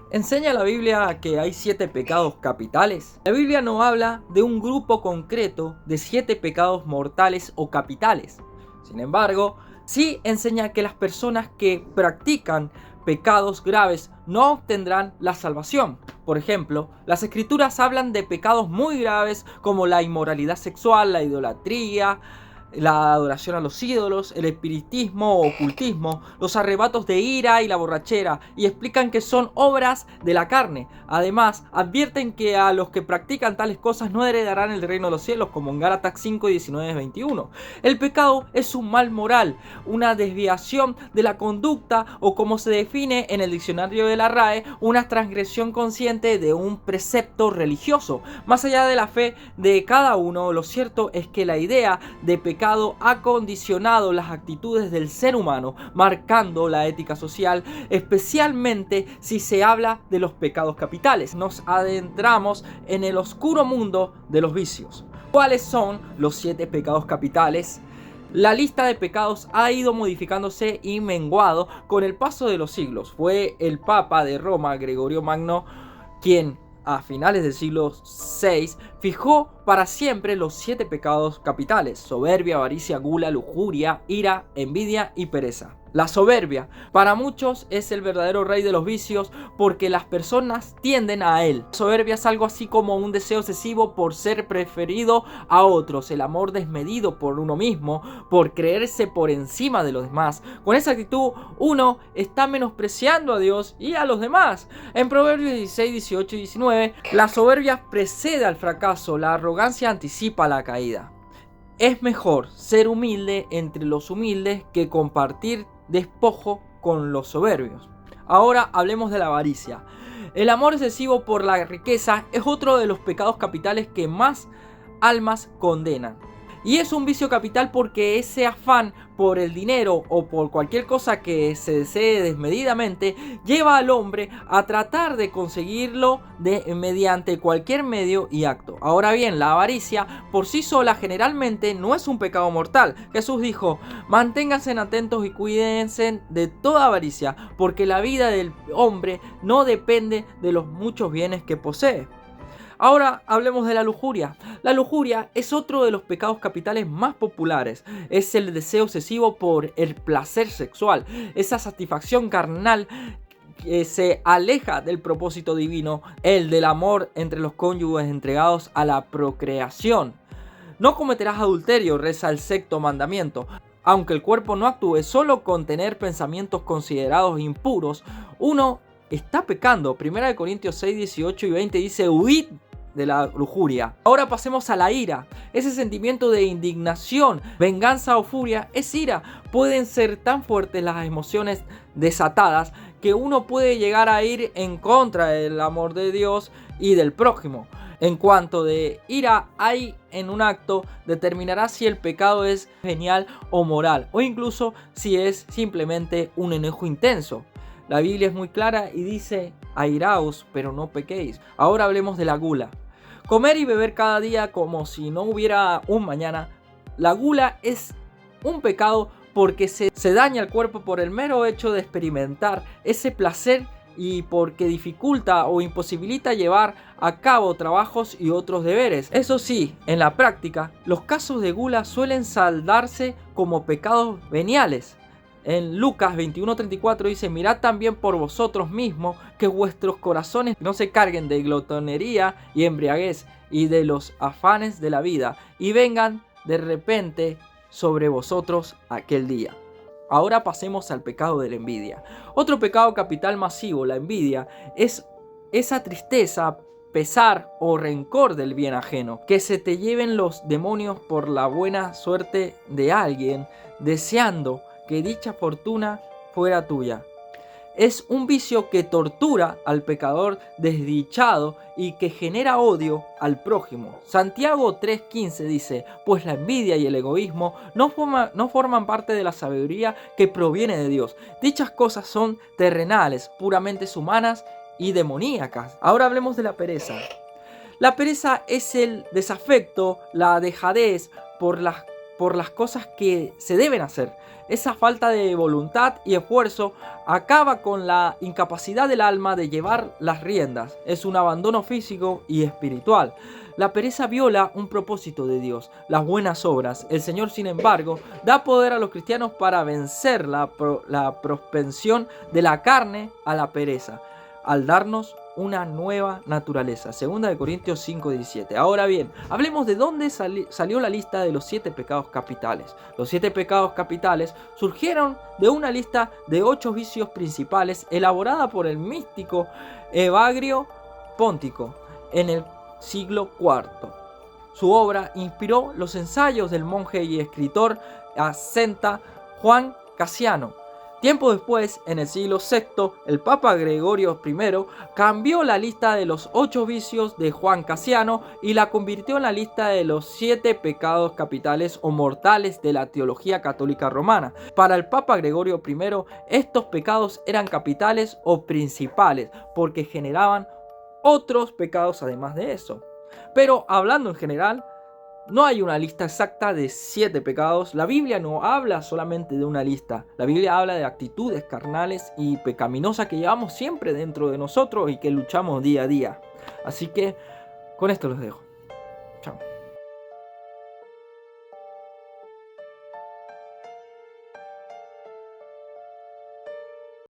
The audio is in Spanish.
¿Enseña la Biblia que hay 7 pecados capitales? La Biblia no habla de un grupo concreto de 7 pecados mortales o capitales. Sin embargo, sí enseña que las personas que practican pecados graves no obtendrán la salvación. Por ejemplo, las escrituras hablan de pecados muy graves como la inmoralidad sexual, la idolatría, la adoración a los ídolos, el espiritismo o ocultismo, los arrebatos de ira y la borrachera, y explican que son obras de la carne. Además, advierten que a los que practican tales cosas no heredarán el reino de los cielos, como en Gálatas 5, 19, 21. El pecado es un mal moral, una desviación de la conducta, o como se define en el diccionario de la RAE, una transgresión consciente de un precepto religioso. Más allá de la fe de cada uno, lo cierto es que la idea de pecado ha condicionado las actitudes del ser humano, marcando la ética social, especialmente si se habla de los pecados capitales. Nos adentramos en el oscuro mundo de los vicios. ¿Cuáles son los 7 pecados capitales? La lista de pecados ha ido modificándose y menguado con el paso de los siglos. Fue el Papa de Roma, Gregorio Magno, quien a finales del siglo VI, fijó para siempre los 7 pecados capitales: soberbia, avaricia, gula, lujuria, ira, envidia y pereza. La soberbia, para muchos, es el verdadero rey de los vicios porque las personas tienden a él. La soberbia es algo así como un deseo excesivo por ser preferido a otros, el amor desmedido por uno mismo, por creerse por encima de los demás. Con esa actitud, uno está menospreciando a Dios y a los demás. En Proverbios 16, 18 y 19, la soberbia precede al fracaso, la arrogancia anticipa la caída. Es mejor ser humilde entre los humildes que compartir despojo con los soberbios. Ahora hablemos de la avaricia. El amor excesivo por la riqueza es otro de los pecados capitales que más almas condenan. Y es un vicio capital porque ese afán por el dinero o por cualquier cosa que se desee desmedidamente lleva al hombre a tratar de conseguirlo mediante cualquier medio y acto. Ahora bien, la avaricia por sí sola generalmente no es un pecado mortal. Jesús dijo: manténganse atentos y cuídense de toda avaricia, porque la vida del hombre no depende de los muchos bienes que posee. Ahora hablemos de la lujuria. La lujuria es otro de los pecados capitales más populares. Es el deseo excesivo por el placer sexual, esa satisfacción carnal que se aleja del propósito divino, el del amor entre los cónyuges entregados a la procreación. No cometerás adulterio, reza el 6º mandamiento. Aunque el cuerpo no actúe, solo con tener pensamientos considerados impuros, uno está pecando. 1 Corintios 6, 18 y 20 dice: huid de la lujuria. Ahora pasemos a la ira. Ese sentimiento de indignación, venganza o furia es ira. Pueden ser tan fuertes las emociones desatadas que uno puede llegar a ir en contra del amor de Dios y del prójimo. En cuanto de ira hay en un acto, determinará si el pecado es genial o moral, o incluso si es simplemente un enojo intenso. La Biblia es muy clara y dice: airaos, pero no pequéis. Ahora hablemos de la gula. Comer y beber cada día como si no hubiera un mañana. La gula es un pecado porque se daña el cuerpo por el mero hecho de experimentar ese placer y porque dificulta o imposibilita llevar a cabo trabajos y otros deberes. Eso sí, en la práctica, los casos de gula suelen saldarse como pecados veniales. En Lucas 21:34 dice: mirad también por vosotros mismos que vuestros corazones no se carguen de glotonería y embriaguez y de los afanes de la vida, y vengan de repente sobre vosotros aquel día. Ahora pasemos al pecado de la envidia. Otro pecado capital masivo, la envidia, es esa tristeza, pesar o rencor del bien ajeno, que se te lleven los demonios por la buena suerte de alguien, deseando que dicha fortuna fuera tuya. Es un vicio que tortura al pecador desdichado y que genera odio al prójimo. Santiago 3:15 dice: pues la envidia y el egoísmo no forman parte de la sabiduría que proviene de Dios. Dichas cosas son terrenales, puramente humanas y demoníacas. Ahora hablemos de la pereza. La pereza es el desafecto, la dejadez por las por las cosas que se deben hacer. Esa falta de voluntad y esfuerzo acaba con la incapacidad del alma de llevar las riendas. Es un abandono físico y espiritual. La pereza viola un propósito de Dios, las buenas obras. El Señor, sin embargo, da poder a los cristianos para vencer la propensión de la carne a la pereza, al darnos una nueva naturaleza. 2 Corintios 5:17. Ahora bien, hablemos de dónde salió la lista de los 7 pecados capitales. Los 7 pecados capitales surgieron de una lista de 8 vicios principales elaborada por el místico Evagrio Póntico en el siglo IV. Su obra inspiró los ensayos del monje y escritor asceta Juan Cassiano. Tiempo después, en el siglo VI, el Papa Gregorio I cambió la lista de los 8 vicios de Juan Cassiano y la convirtió en la lista de los 7 pecados capitales o mortales de la teología católica romana. Para el Papa Gregorio I, estos pecados eran capitales o principales porque generaban otros pecados además de eso. Pero hablando en general, no hay una lista exacta de 7 pecados. La Biblia no habla solamente de una lista. La Biblia habla de actitudes carnales y pecaminosas que llevamos siempre dentro de nosotros y que luchamos día a día. Así que con esto los dejo.